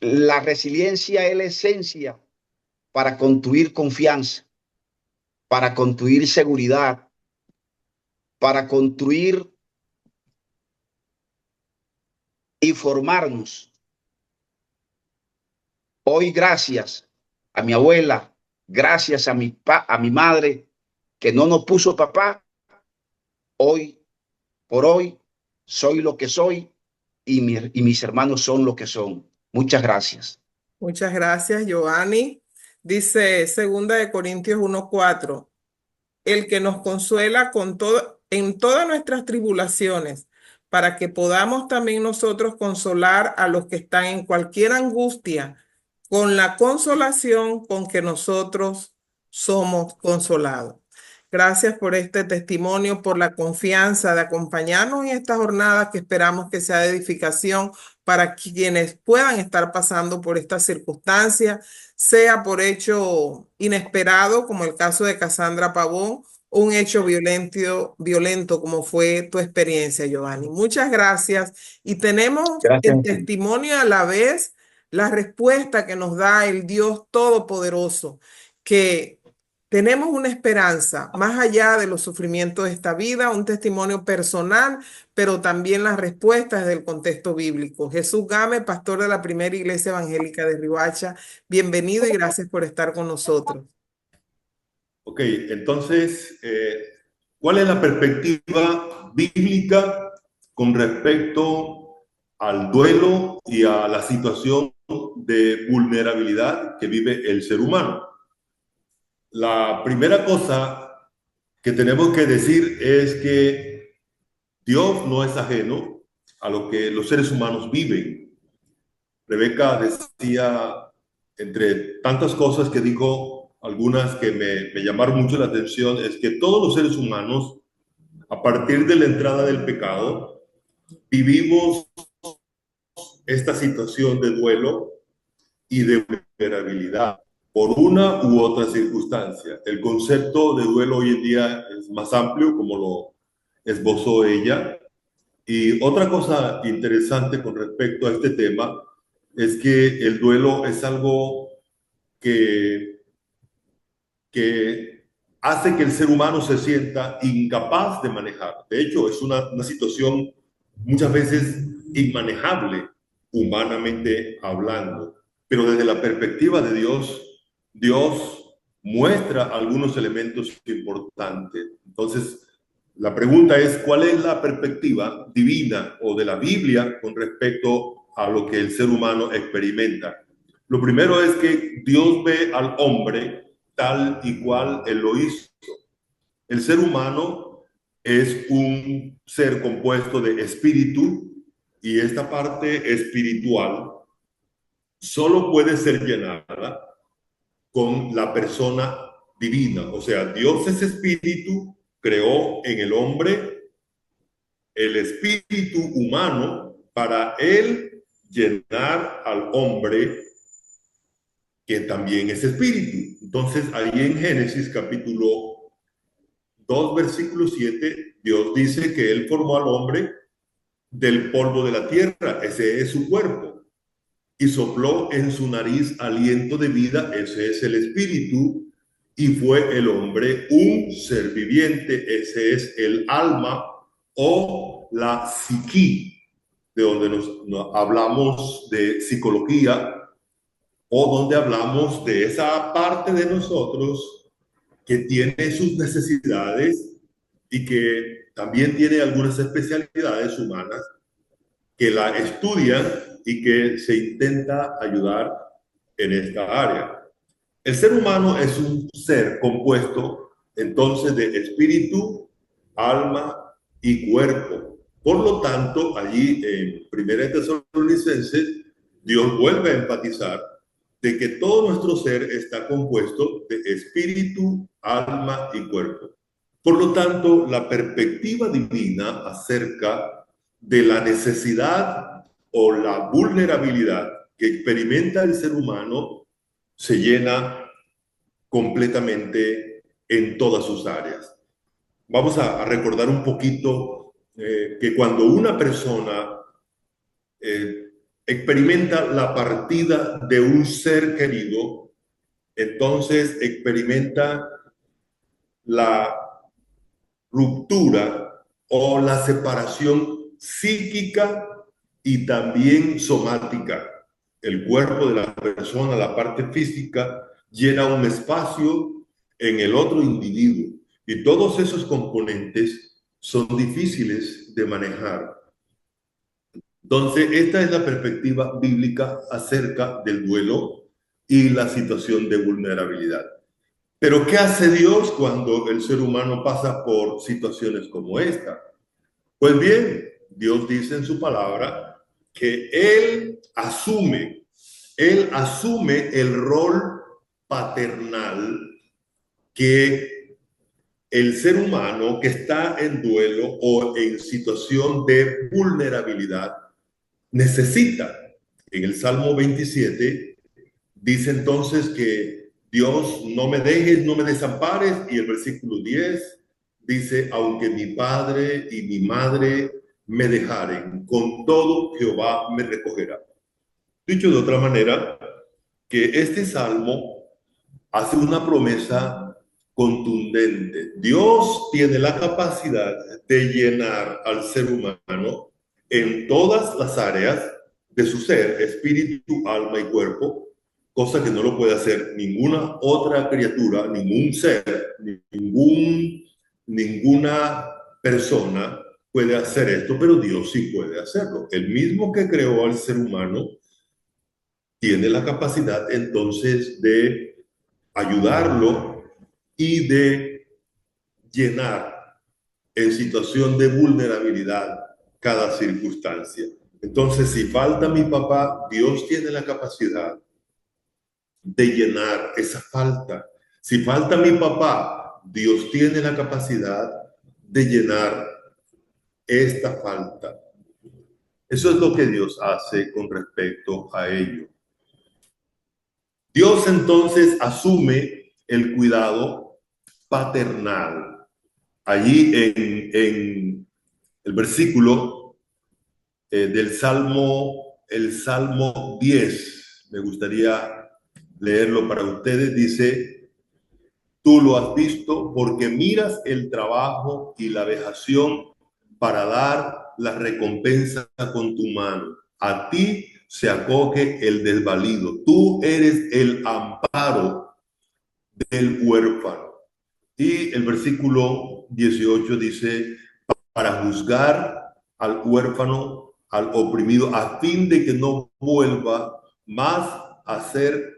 la resiliencia es la esencia para construir confianza, para construir seguridad, para construir y formarnos. Hoy, gracias a mi abuela, gracias a a mi madre, que no nos puso papá, hoy por hoy soy lo que soy y mis hermanos son lo que son. Muchas gracias. Muchas gracias, Giovanni. Dice 2 Corintios 1:4, el que nos consuela en todas nuestras tribulaciones, para que podamos también nosotros consolar a los que están en cualquier angustia, con la consolación con que nosotros somos consolados. Gracias por este testimonio, por la confianza de acompañarnos en esta jornada que esperamos que sea de edificación para quienes puedan estar pasando por esta circunstancia, sea por hecho inesperado, como el caso de Cassandra Pavón, o un hecho violento como fue tu experiencia, Giovanni. Muchas gracias. Y tenemos el Gracias. testimonio a la vez, la respuesta que nos da el Dios Todopoderoso, que tenemos una esperanza más allá de los sufrimientos de esta vida, un testimonio personal, pero también las respuestas del contexto bíblico. Jesús Game, pastor de la Primera Iglesia Evangélica de Riohacha, bienvenido y gracias por estar con nosotros. Ok, entonces, ¿cuál es la perspectiva bíblica con respecto al duelo y a la situación de vulnerabilidad que vive el ser humano? La primera cosa que tenemos que decir es que Dios no es ajeno a lo que los seres humanos viven. Rebeca decía, entre tantas cosas que dijo, algunas que me llamaron mucho la atención, es que todos los seres humanos, a partir de la entrada del pecado, vivimos esta situación de duelo y de vulnerabilidad por una u otra circunstancia. El concepto de duelo hoy en día es más amplio, como lo esbozó ella. Y otra cosa interesante con respecto a este tema es que el duelo es algo que hace que el ser humano se sienta incapaz de manejar. De hecho, es una situación muchas veces inmanejable, humanamente hablando. Pero desde la perspectiva de Dios, Dios muestra algunos elementos importantes. Entonces, la pregunta es, ¿cuál es la perspectiva divina o de la Biblia con respecto a lo que el ser humano experimenta? Lo primero es que Dios ve al hombre tal y cual él lo hizo. El ser humano es un ser compuesto de espíritu y esta parte espiritual solo puede ser llenada con la persona divina. O sea, Dios es espíritu, creó en el hombre el espíritu humano para él llenar al hombre que también es espíritu. Entonces, ahí en Génesis capítulo 2, versículo 7, Dios dice que él formó al hombre del polvo de la tierra, ese es su cuerpo, y sopló en su nariz aliento de vida, ese es el espíritu, y fue el hombre un ser viviente, ese es el alma o la psiquí, de donde nos hablamos de psicología o donde hablamos de esa parte de nosotros que tiene sus necesidades y que también tiene algunas especialidades humanas que la estudian y que se intenta ayudar en esta área. El ser humano es un ser compuesto entonces de espíritu, alma y cuerpo. Por lo tanto, allí en 1 Tesalonicenses, Dios vuelve a enfatizar de que todo nuestro ser está compuesto de espíritu, alma y cuerpo. Por lo tanto, la perspectiva divina acerca de la necesidad o la vulnerabilidad que experimenta el ser humano se llena completamente en todas sus áreas. Vamos a recordar un poquito que cuando una persona experimenta la partida de un ser querido, entonces experimenta la ruptura o la separación psíquica y también somática. El cuerpo de la persona, la parte física, llena un espacio en el otro individuo y todos esos componentes son difíciles de manejar. Entonces, esta es la perspectiva bíblica acerca del duelo y la situación de vulnerabilidad. Pero ¿qué hace Dios cuando el ser humano pasa por situaciones como esta? Pues bien, Dios dice en su palabra que Él asume el rol paternal que el ser humano que está en duelo o en situación de vulnerabilidad necesita. En el Salmo 27 dice entonces que Dios, no me dejes, no me desampares, y el versículo 10 dice, aunque mi padre y mi madre me dejaren, con todo Jehová me recogerá. Dicho de otra manera, que este salmo hace una promesa contundente. Dios tiene la capacidad de llenar al ser humano en todas las áreas de su ser, espíritu, alma y cuerpo, cosa que no lo puede hacer ninguna otra criatura, ningún ser, ninguna persona puede hacer esto, pero Dios sí puede hacerlo. El mismo que creó al ser humano tiene la capacidad entonces de ayudarlo y de llenar en situación de vulnerabilidad cada circunstancia. Entonces, si falta mi papá, Dios tiene la capacidad de llenar esa falta. Si falta mi papá, Dios tiene la capacidad de llenar esta falta. Eso es lo que Dios hace con respecto a ello. Dios entonces asume el cuidado paternal. Allí en el versículo del Salmo, el Salmo 10, me gustaría leerlo para ustedes, dice, tú lo has visto porque miras el trabajo y la vejación para dar la recompensa con tu mano. A ti se acoge el desvalido. Tú eres el amparo del huérfano. Y el versículo 18 dice, para juzgar al huérfano, al oprimido, a fin de que no vuelva más a hacer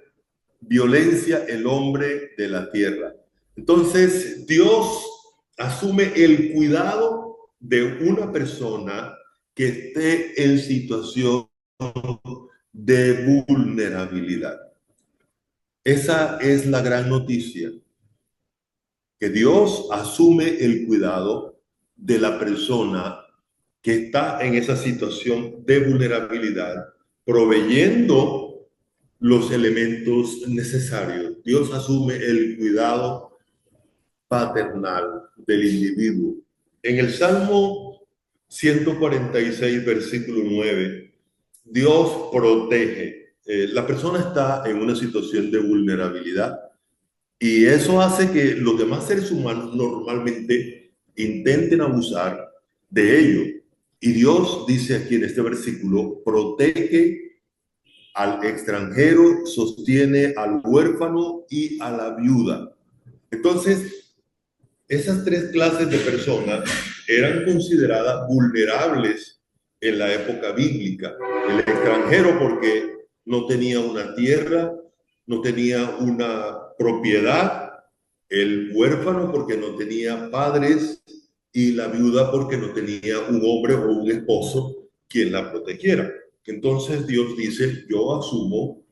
violencia el hombre de la tierra. Entonces, Dios asume el cuidado de una persona que esté en situación de vulnerabilidad. Esa es la gran noticia, que Dios asume el cuidado de la persona que está en esa situación de vulnerabilidad, proveyendo los elementos necesarios. Dios asume el cuidado paternal del individuo. En el Salmo 146, versículo 9. Dios protege. La persona está en una situación de vulnerabilidad y eso hace que los demás seres humanos normalmente intenten abusar de ello. Y Dios dice aquí en este versículo, protege al extranjero, sostiene al huérfano y a la viuda. Entonces, esas tres clases de personas eran consideradas vulnerables en la época bíblica. El extranjero porque no tenía una tierra, no tenía una propiedad, el huérfano porque no tenía padres y la viuda porque no tenía un hombre o un esposo quien la protegiera. Entonces Dios dice, yo asumo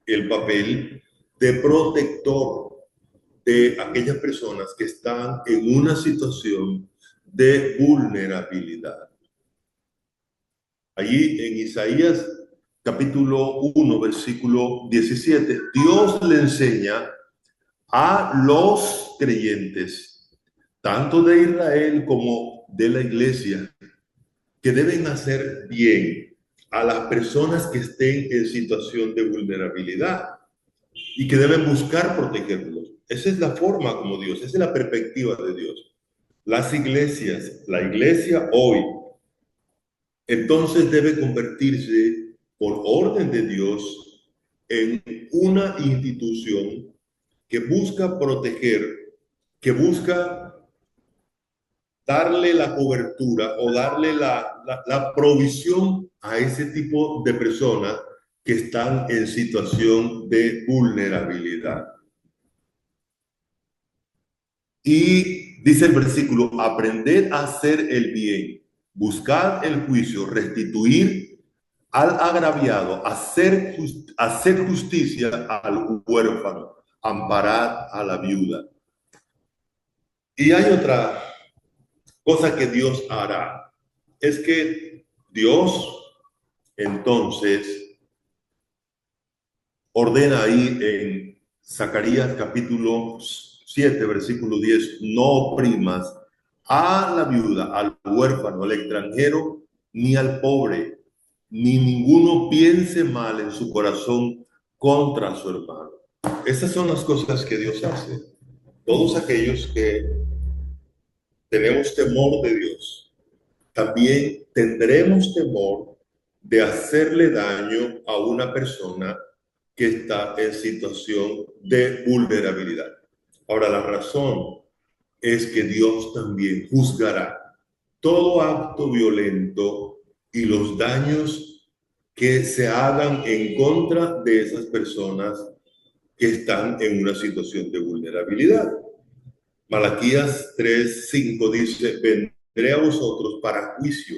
el papel de protector de aquellas personas que están en una situación de vulnerabilidad. Allí en Isaías capítulo 1, versículo 17, Dios le enseña a los creyentes, tanto de Israel como de la iglesia, que deben hacer bien a las personas que estén en situación de vulnerabilidad y que deben buscar protegerlos. Esa es la forma como Dios, esa es la perspectiva de Dios. Las iglesias, la iglesia hoy, entonces debe convertirse por orden de Dios en una institución que busca proteger, que busca darle la cobertura o darle la provisión a ese tipo de personas que están en situación de vulnerabilidad. Y dice el versículo, aprended a hacer el bien, buscad el juicio, restituir al agraviado, hacer justicia al huérfano, amparad a la viuda. Y hay otra cosa que Dios hará, es que Dios entonces ordena ahí en Zacarías capítulo 7, versículo 10, no oprimas a la viuda, al huérfano, al extranjero, ni al pobre, ni ninguno piense mal en su corazón contra su hermano. Esas son las cosas que Dios hace. Todos aquellos que tenemos temor de Dios, también tendremos temor de hacerle daño a una persona que está en situación de vulnerabilidad. Ahora, la razón es que Dios también juzgará todo acto violento y los daños que se hagan en contra de esas personas que están en una situación de vulnerabilidad. Malaquías 3:5 dice, vendré a vosotros para juicio.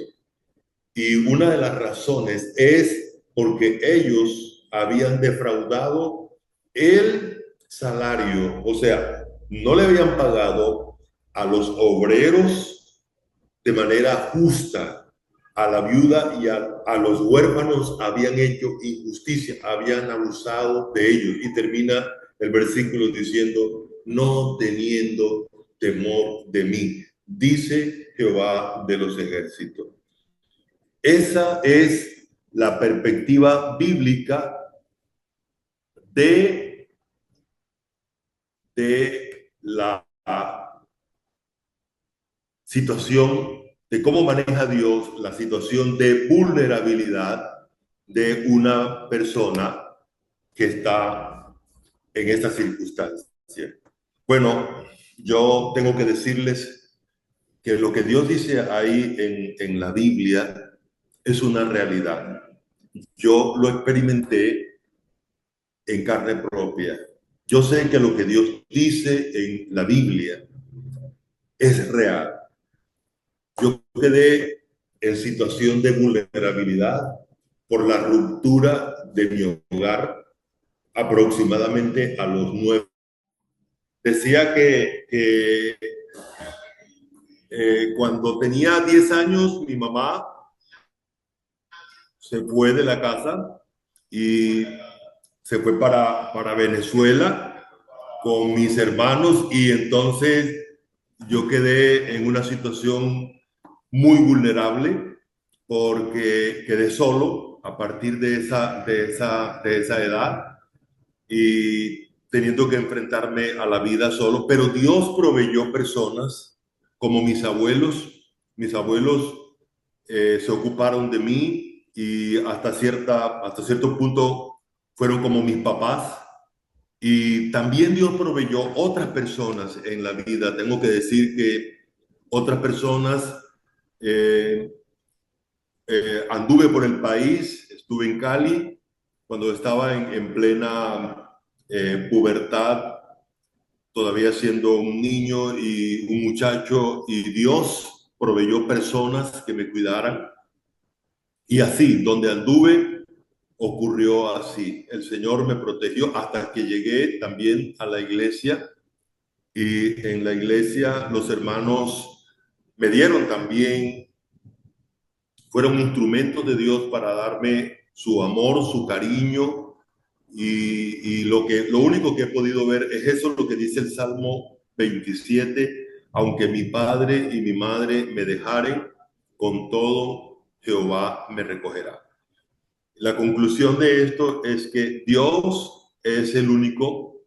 Y una de las razones es porque ellos habían defraudado el salario, o sea, no le habían pagado a los obreros de manera justa, a la viuda y a los huérfanos habían hecho injusticia, habían abusado de ellos. Y termina el versículo diciendo, no teniendo temor de mí, dice Jehová de los ejércitos. Esa es la perspectiva bíblica de la situación, de cómo maneja Dios la situación de vulnerabilidad de una persona que está en esta circunstancia. Bueno, yo tengo que decirles que lo que Dios dice ahí en la Biblia es una realidad. Yo lo experimenté en carne propia. Yo sé que lo que Dios dice en la Biblia es real. Yo quedé en situación de vulnerabilidad por la ruptura de mi hogar aproximadamente a los 9. Decía que cuando tenía 10 años mi mamá se fue de la casa y se fue para Venezuela con mis hermanos y entonces yo quedé en una situación muy vulnerable porque quedé solo a partir de esa edad y teniendo que enfrentarme a la vida solo, pero Dios proveyó personas como mis abuelos. Mis abuelos se ocuparon de mí y hasta cierto punto fueron como mis papás. Y también Dios proveyó otras personas en la vida. Tengo que decir que otras personas, eh, anduve por el país, estuve en Cali cuando estaba en plena pubertad, todavía siendo un niño y un muchacho, y Dios proveyó personas que me cuidaran. Y así, donde anduve, ocurrió así. El Señor me protegió hasta que llegué también a la iglesia. Y en la iglesia los hermanos me dieron también, fueron instrumentos de Dios para darme su amor, su cariño. Y lo único que he podido ver es eso, lo que dice el Salmo 27, aunque mi padre y mi madre me dejaren, con todo Jehová me recogerá. La conclusión de esto es que Dios es el único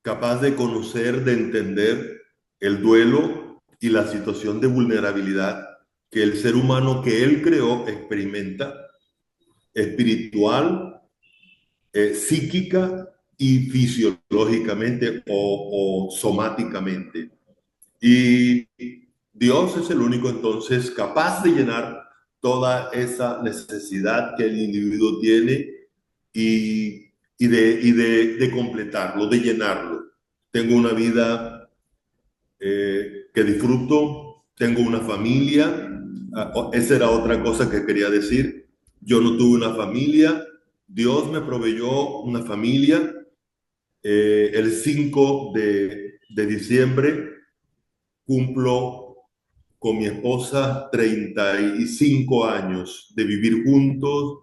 capaz de conocer, de entender el duelo y la situación de vulnerabilidad que el ser humano que Él creó experimenta, espiritual, psíquica y fisiológicamente o somáticamente. Y Dios es el único entonces capaz de llenar toda esa necesidad que el individuo tiene y de completarlo, de llenarlo. Tengo una vida que disfruto, tengo una familia. Esa era otra cosa que quería decir. Yo no tuve una familia, Dios me proveyó una familia. El 5 de diciembre cumplo con mi esposa 35 años de vivir juntos.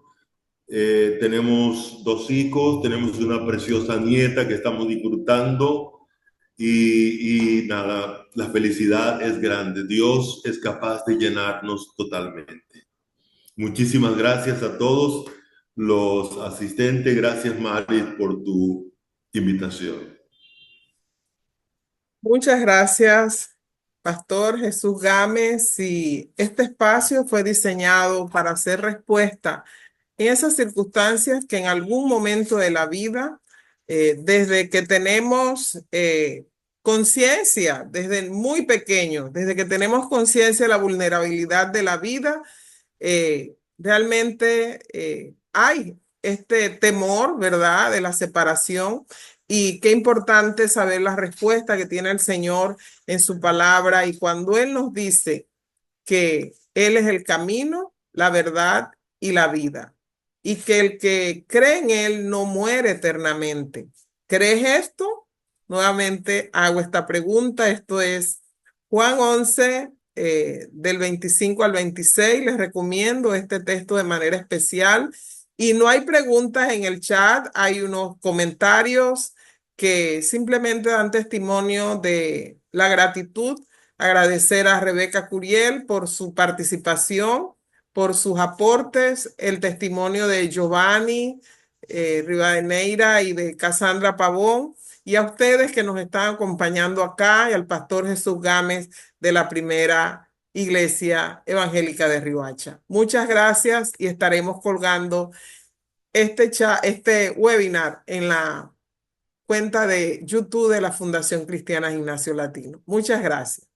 Tenemos 2 hijos, tenemos una preciosa nieta que estamos disfrutando y nada, la felicidad es grande. Dios es capaz de llenarnos totalmente. Muchísimas gracias a todos los asistentes. Gracias, Mari, por tu invitación. Muchas gracias, Pastor Jesús Gámez. Y este espacio fue diseñado para hacer respuesta en esas circunstancias que en algún momento de la vida, desde que tenemos conciencia, desde muy pequeño, desde que tenemos conciencia de la vulnerabilidad de la vida, realmente hay este temor, ¿verdad?, de la separación. Y qué importante saber la respuesta que tiene el Señor en su palabra. Y cuando Él nos dice que Él es el camino, la verdad y la vida, y que el que cree en Él no muere eternamente. ¿Crees esto? Nuevamente hago esta pregunta. Esto es Juan 11, del 25 al 26. Les recomiendo este texto de manera especial. Y no hay preguntas en el chat, hay unos comentarios que simplemente dan testimonio de la gratitud. Agradecer a Rebeca Curiel por su participación, por sus aportes, el testimonio de Giovanni Rivadeneira y de Cassandra Pavón, y a ustedes que nos están acompañando acá, y al Pastor Jesús Gámez de la Primera Iglesia Evangélica de Riohacha. Muchas gracias y estaremos colgando este webinar en la cuenta de YouTube de la Fundación Cristiana Gimnasio Latino. Muchas gracias.